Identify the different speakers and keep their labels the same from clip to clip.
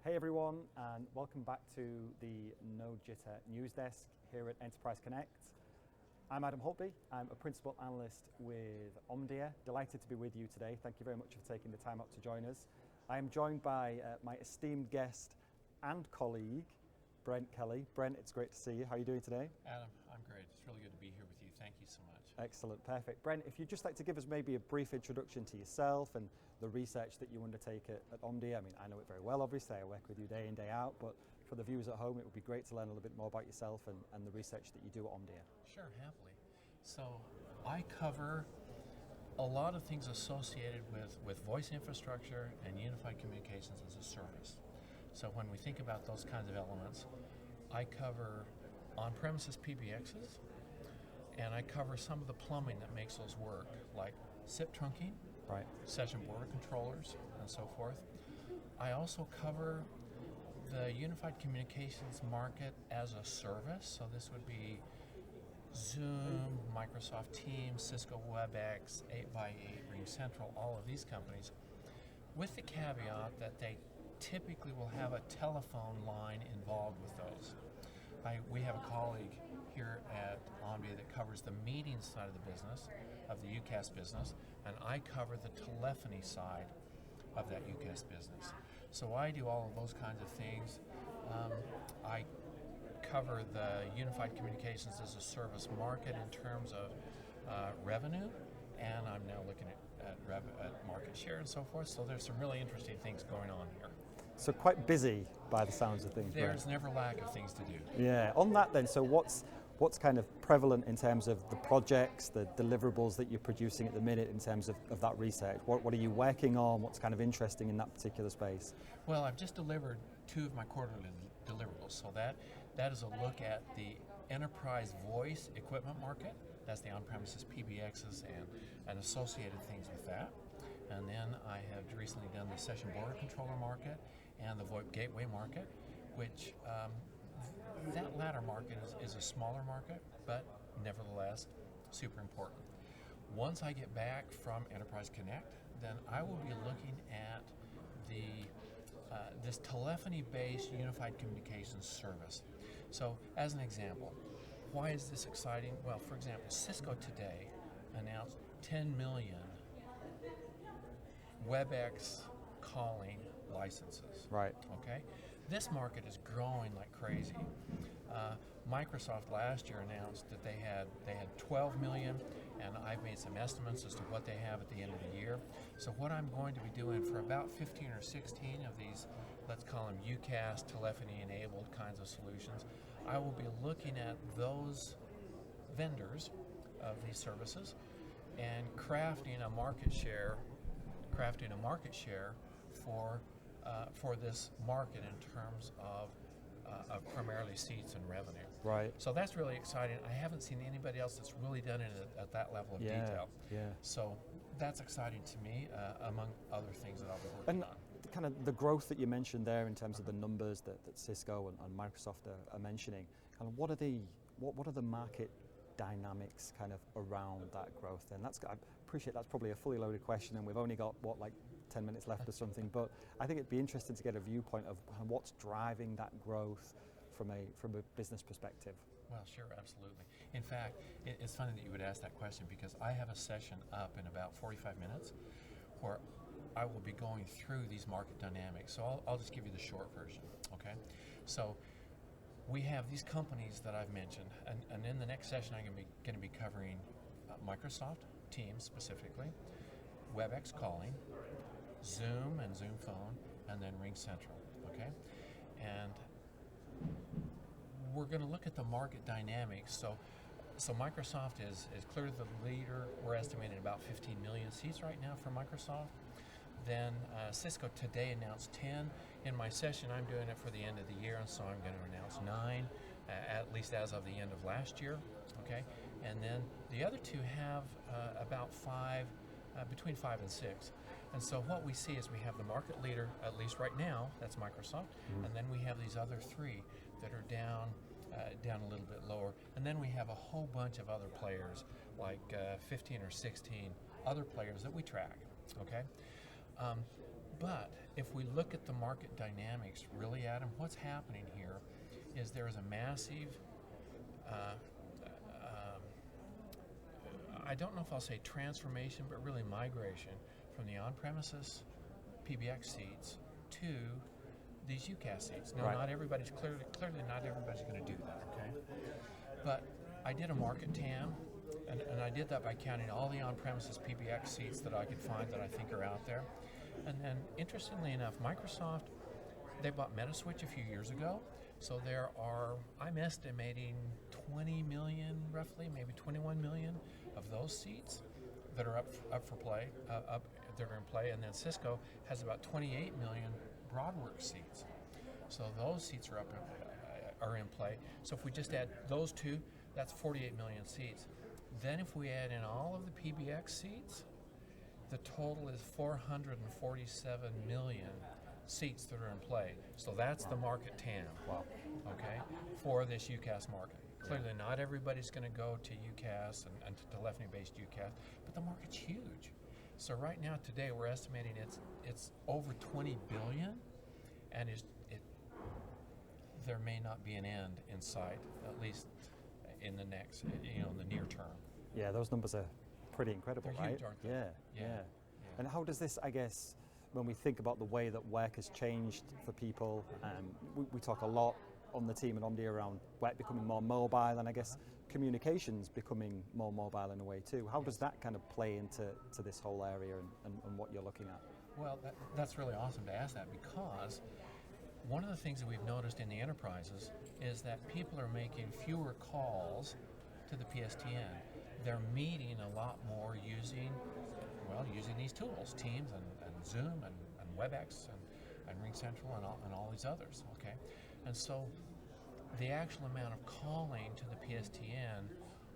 Speaker 1: Hey everyone, and welcome back to the NoJitter News Desk here at Enterprise Connect. I'm Adam Holtby. I'm a Principal Analyst with Omdia. Delighted to be with you today. Thank you very much for taking the time out to join us. I am joined by my esteemed guest and colleague, Brent Kelly. Brent, it's great to see you. How are you doing today?
Speaker 2: Adam, I'm great. It's really good to be here with you. Thank you so much.
Speaker 1: Excellent, perfect. Brent, if you'd just like to give us maybe a brief introduction to yourself and the research that you undertake at Omdia. I mean, I know it very well, obviously. I work with you day in, day out, but for the viewers at home, it would be great to learn a little bit more about yourself and the research that you do at Omdia.
Speaker 2: Sure, happily. So I cover a lot of things associated with voice infrastructure and unified communications as a service. So when we think about those kinds of elements, I cover on-premises PBXs, and I cover some of the plumbing that makes those work, like SIP trunking,
Speaker 1: right,
Speaker 2: session border controllers, and so forth. I also cover the unified communications market as a service. So this would be Zoom, Microsoft Teams, Cisco WebEx, 8x8, RingCentral, all of these companies, with the caveat that they typically will have a telephone line involved with those. We have a colleague here at Omdia that covers the meeting side of the business, of the UCaaS business, and I cover the telephony side of that UCaaS business. So I do all of those kinds of things. I cover the unified communications as a service market in terms of revenue, and I'm now looking at market share and so forth. So there's some really interesting things going on here.
Speaker 1: So quite busy by the sounds of things.
Speaker 2: There's never lack of things to do.
Speaker 1: Yeah, on that then, so what's kind of prevalent in terms of the projects, the deliverables that you're producing at the minute in terms of that research? What are you working on? What's kind of interesting in that particular space?
Speaker 2: Well, I've just delivered 2 of my quarterly deliverables. So that is a look at the enterprise voice equipment market. That's the on-premises PBXs and associated things with that. And then I have recently done the session border controller market and the VoIP gateway market, which that latter market is a smaller market, but nevertheless super important. Once I get back from Enterprise Connect, then I will be looking at this telephony-based unified communications service. So as an example, why is this exciting? Well, for example, Cisco today announced 10 million WebEx calling licenses.
Speaker 1: Right.
Speaker 2: Okay. This market is growing like crazy. Microsoft last year announced that they had 12 million, and I've made some estimates as to what they have at the end of the year. So what I'm going to be doing for about 15 or 16 of these, let's call them UCaaS, telephony-enabled kinds of solutions, I will be looking at those vendors of these services and crafting a market share for this market in terms of primarily seats and revenue.
Speaker 1: Right.
Speaker 2: So that's really exciting. I haven't seen anybody else that's really done it at that level of detail.
Speaker 1: Yeah.
Speaker 2: So that's exciting to me, among other things that I'll be working on.
Speaker 1: Kind of the growth that you mentioned there in terms of the numbers that Cisco and Microsoft are mentioning, kind of what are the market dynamics kind of around that growth? And I appreciate that's probably a fully loaded question, and we've only got like 10 minutes left or something, but I think it'd be interesting to get a viewpoint of what's driving that growth from a business perspective.
Speaker 2: Well, sure, absolutely. In fact, it's funny that you would ask that question, because I have a session up in about 45 minutes where I will be going through these market dynamics. So I'll just give you the short version, okay? So we have these companies that I've mentioned, and in the next session I'm going to be covering Microsoft Teams specifically, WebEx calling, Zoom and Zoom Phone, and then RingCentral, okay? And we're going to look at the market dynamics. So Microsoft is clearly the leader. We're estimating about 15 million seats right now for Microsoft. Then Cisco today announced 10. In my session, I'm doing it for the end of the year, and so I'm going to announce 9, at least as of the end of last year, okay? And then the other 2 have about 5, between 5 and 6. And so what we see is we have the market leader, at least right now, that's Microsoft, and then we have these other 3 that are down a little bit lower, and then we have a whole bunch of other players, like 15 or 16 other players that we track, okay? But if we look at the market dynamics, really, Adam, what's happening here is there is a massive, I don't know if I'll say transformation, but really migration from the on-premises PBX seats to these UCaaS seats. Now, not everybody's clearly not everybody's going to do that, okay? But I did a market TAM, and I did that by counting all the on-premises PBX seats that I could find that I think are out there. And then, interestingly enough, Microsoft, they bought Metaswitch a few years ago. So there are, I'm estimating 20 million, roughly, maybe 21 million of those seats that are up for play, that are in play. And then Cisco has about 28 million BroadWorks seats. So those seats are in play. So if we just add those two, that's 48 million seats. Then if we add in all of the PBX seats, the total is 447 million seats that are in play. So that's the market TAM, okay, for this UCaaS market. Clearly not everybody's going to go to UCaaS and to telephony-based UCaaS, but the market's huge. So right now, today, we're estimating it's over 20 billion, and there may not be an end in sight, at least in the next, in the near term.
Speaker 1: Yeah, those numbers are pretty incredible,
Speaker 2: They're
Speaker 1: right?
Speaker 2: huge, aren't they?
Speaker 1: Yeah. And how does this, I guess, when we think about the way that work has changed for people, we talk a lot on the team at Omdia around work becoming more mobile, and I guess communications becoming more mobile in a way too. How does that kind of play into this whole area and what you're looking at?
Speaker 2: Well, that's really awesome to ask that, because one of the things that we've noticed in the enterprises is that people are making fewer calls to the PSTN. They're meeting a lot more using these tools, Teams and Zoom and WebEx and RingCentral and all these others, okay? And so the actual amount of calling to the PSTN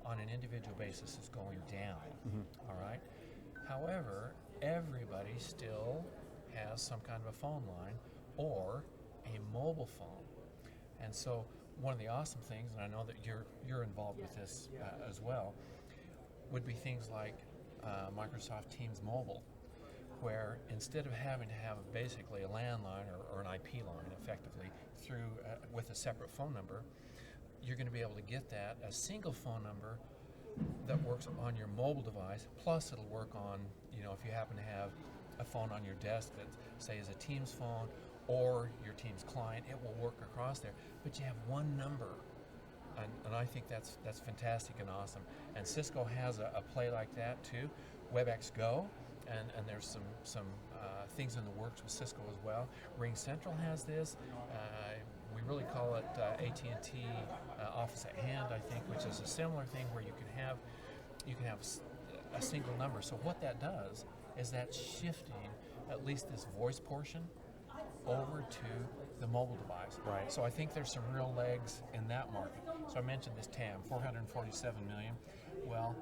Speaker 2: on an individual basis is going down, all right? However, everybody still has some kind of a phone line or a mobile phone. And so one of the awesome things, and I know that you're involved with this as well, would be things like Microsoft Teams Mobile, where instead of having to have basically a landline or an IP line effectively through with a separate phone number, you're going to be able to get that a single phone number that works on your mobile device, plus it'll work on, if you happen to have a phone on your desk that, say, is a Teams phone or your Teams client, it will work across there, but you have one number. And I think that's fantastic and awesome. And Cisco has a play like that too, WebEx Go, and there's some things in the works with Cisco as well. RingCentral has this. We really call it AT&T Office at Hand, I think, which is a similar thing where you can have a single number. So what that does is that's shifting at least this voice portion over to the mobile device.
Speaker 1: Right.
Speaker 2: So I think there's some real legs in that market. So I mentioned this TAM, 447 million. Well,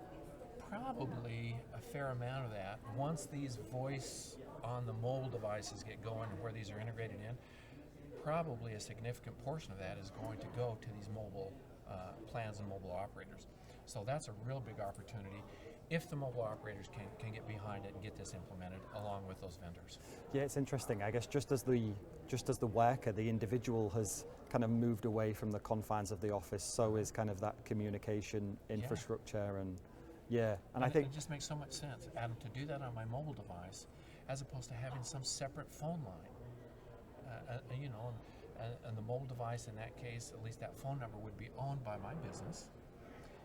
Speaker 2: probably a fair amount of that, once these voice on the mobile devices get going and where these are integrated in, probably a significant portion of that is going to go to these mobile plans and mobile operators. So that's a real big opportunity if the mobile operators can get behind it and get this implemented along with those vendors.
Speaker 1: Yeah, it's interesting. I guess just as the worker, the individual has kind of moved away from the confines of the office, so is kind of that communication infrastructure and I think
Speaker 2: it just makes so much sense, Adam, to do that on my mobile device as opposed to having some separate phone line. And the mobile device in that case, at least that phone number would be owned by my business,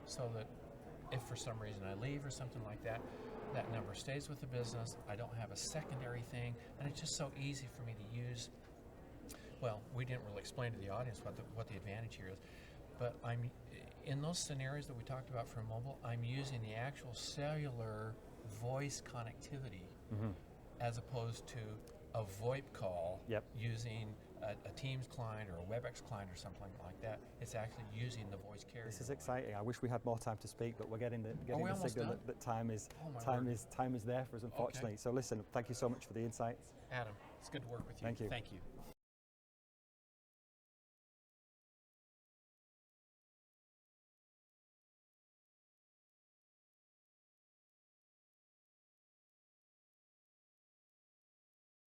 Speaker 2: so that if for some reason I leave or something like that, that number stays with the business. I don't have a secondary thing, and it's just so easy for me to use. Well, we didn't really explain to the audience what the advantage here is, but I'm in those scenarios that we talked about for mobile, I'm using the actual cellular voice connectivity as opposed to a VoIP call using a Teams client or a WebEx client or something like that. It's actually using the voice carrier.
Speaker 1: This is exciting. I wish we had more time to speak, but we're getting the signal that time is there for us, unfortunately.
Speaker 2: Okay.
Speaker 1: So listen, thank you so much for the insights.
Speaker 2: Adam, it's good to work with you.
Speaker 1: Thank you.
Speaker 2: Thank you.